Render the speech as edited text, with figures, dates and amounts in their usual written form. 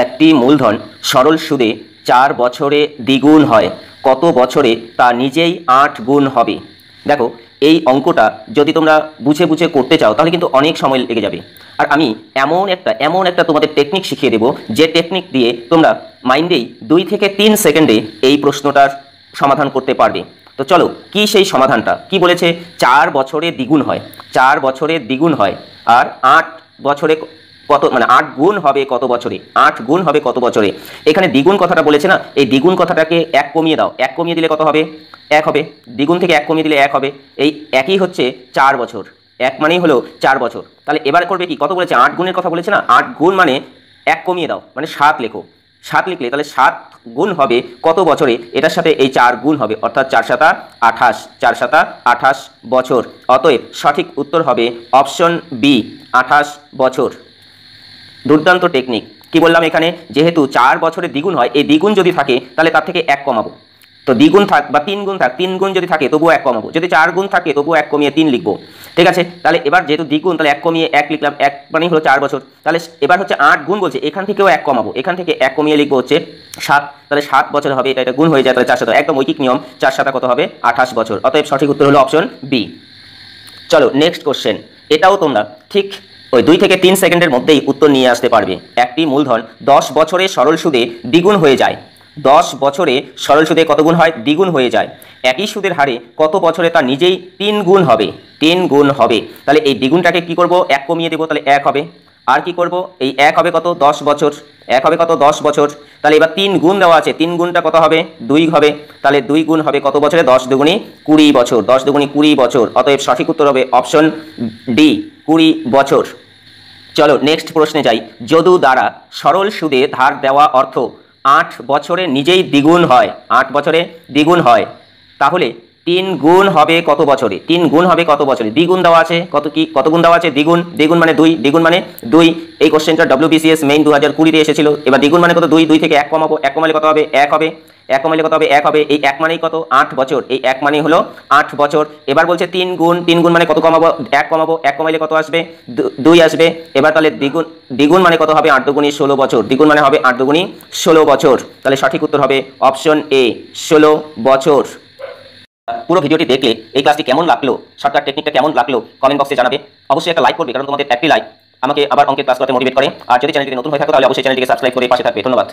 একটি মূলধন সরল সুদে 4 বছরে দ্বিগুণ হয়, কত বছরে তা নিজেই 8 গুণ হবে? দেখো, এই অঙ্কটা যদি তোমরা বুঝে বুঝে করতে চাও তাহলে কিন্তু অনেক সময় লেগে যাবে। আর আমি এমন একটা তোমাদের টেকনিক শিখিয়ে দেবো, যে টেকনিক দিয়ে তোমরা মাইন্ডেই 2 থেকে 3 সেকেন্ডে এই প্রশ্নটার সমাধান করতে পারবে। তো চলো, কি সেই সমাধানটা কি বলেছে? 4 বছরে দ্বিগুণ হয়, 4 বছরে দ্বিগুণ হয়, আর 8 বছরে কত, মানে 8 গুণ হবে কত বছরে? 8 গুণ হবে কত বছরে? এখানে দ্বিগুণ কথাটা বলেছে না, এই দ্বিগুণ কথাটাকে 1 কমিয়ে দাও, 1 কমিয়ে দিলে কত হবে? 1 হবে। দ্বিগুণ থেকে 1 কমিয়ে দিলে 1 হবে। এই একই হচ্ছে 4 বছর, 1 মানেই হলো 4 বছর। তাহলে এবার করবে কি? কত বলেছে? 8 গুণের কথা বলেছে না, 8 গুণ মানে 1 কমিয়ে দাও, মানে 7 লেখো। 7 লিখলে তাহলে 7 গুণ হবে কত বছরে? এটার সাথে এই 4 গুণ হবে, অর্থাৎ 4 7 28, 4 7 28 বছর। অতএব সঠিক উত্তর হবে অপশন বি, 28 বছর। দুর্দান্ত টেকনিক। কি বললাম? এখানে যেহেতু 4 বছরের দ্বিগুণ হয়, এই দ্বিগুণ যদি থাকে তাহলে তার থেকে 1 কমাবো। তো দ্বিগুণ থাক বা 3 গুণ থাক, 3 গুণ যদি থাকে তবুও 1 কমাবো। যদি 4 গুণ থাকে তবুও 1 কমিয়ে 3 লিখবো। ঠিক আছে? তাহলে এবার যেহেতু দ্বিগুণ, তাহলে 1 কমিয়ে 1 লিখলাম, 1 মানেই হলো 4 বছর। তাহলে এবার হচ্ছে 8 গুণ বলছে, এখান থেকেও 1 কমাবো, এখান থেকে 1 কমিয়ে লিখবো হচ্ছে 7। তাহলে 7 বছর হবে, এটা গুণ হয়ে যায়, তাহলে 4 7 একদম ঐকিক নিয়ম, 4 7 কত হবে? 28 বছর। অতএব সঠিক উত্তর হলো অপশন বি। চলো নেক্সট কোশ্চেন। এটাও তোমরা ঠিক ওই 2 থেকে 3 সেকেন্ডের মধ্যেই উত্তর নিয়ে আসতে পারবে। একটি মূলধন 10 বছরে সরল সুদে দ্বিগুণ হয়ে যায়। 10 বছরে সরল সুদে কত গুণ হয়? দ্বিগুণ হয়ে যায়। একই সুদের হারে কত বছরে তা নিজেই 3 গুণ হবে? 3 গুণ হবে। তাহলে এই দ্বিগুণটাকে কি করব? 1 কমিয়ে দেবো, তাহলে 1 হবে। আর কি করব? এই 1 হবে কত? 10 বছর। 1 হবে কত? 10 বছর। তাহলে এবার 3 গুণ দেওয়া আছে, 3 গুণটা কত হবে? 2 হবে। তাহলে 2 গুণ হবে কত বছরে? 10 দুগুণী 20 বছর, 10 দুগুণী 20 বছর। অতএব সঠিক উত্তর হবে অপশন ডি, 20 বছর। চলো নেক্সট প্রশ্নে যাই। যদু দ্বারা সরল সুদে ধার দেওয়া অর্থ 8 বছরে নিজেই দ্বিগুণ হয়, 8 বছরে দ্বিগুণ হয়, তাহলে 3 গুণ হবে কত বছরে? 3 গুণ হবে কত বছরে? দ্বিগুণ দেওয়া আছে, কত গুণ দেওয়া আছে? দ্বিগুণ, দ্বিগুণ মানে 2, দ্বিগুণ মানে 2। এই কোশ্চেনটা WBCS মেইন 2020 এসেছিল। এবার দ্বিগুণ মানে কত? 2, 2 থেকে 1 কমাবো, 1 কমালে কত হবে? 1 হবে। 1 কমালে কত হবে? 1 হবে। এই 1 মানেই কত? 8 বছর। এই 1 মানেই হলো 8 বছর। এবার বলছে 3 গুণ, 3 গুণ মানে কত কমাবো? 1 কমাবো, 1 কমাইলে কত আসবে? 2 আসবে। এবার তাহলে দ্বিগুণ, দ্বিগুণ মানে কত হবে? 8 দুগুণী 16 বছর। দ্বিগুণ মানে হবে 8 দুগুণী 16 বছর। তাহলে সঠিক উত্তর হবে অপশন এ, 16 বছর। পুরো ভিডিওটি দেখলে এই ক্লাসটি কেমন লাগলো, শর্টকাট টেকনিকটা কেমন লাগলো কমেন্ট বক্সে জানাবে। অবশ্যই একটা লাইক করবে, কারণ তোমাদের একটি লাইক আমাকে আবার অঙ্কের ক্লাস করতে মোটিভেট করে। আর যদি চ্যানেলটি নতুন হয়ে থাকে তাহলে অবশ্যই চ্যানেলটিকে সাবস্ক্রাইব করে পাশে থাকবে। ধন্যবাদ।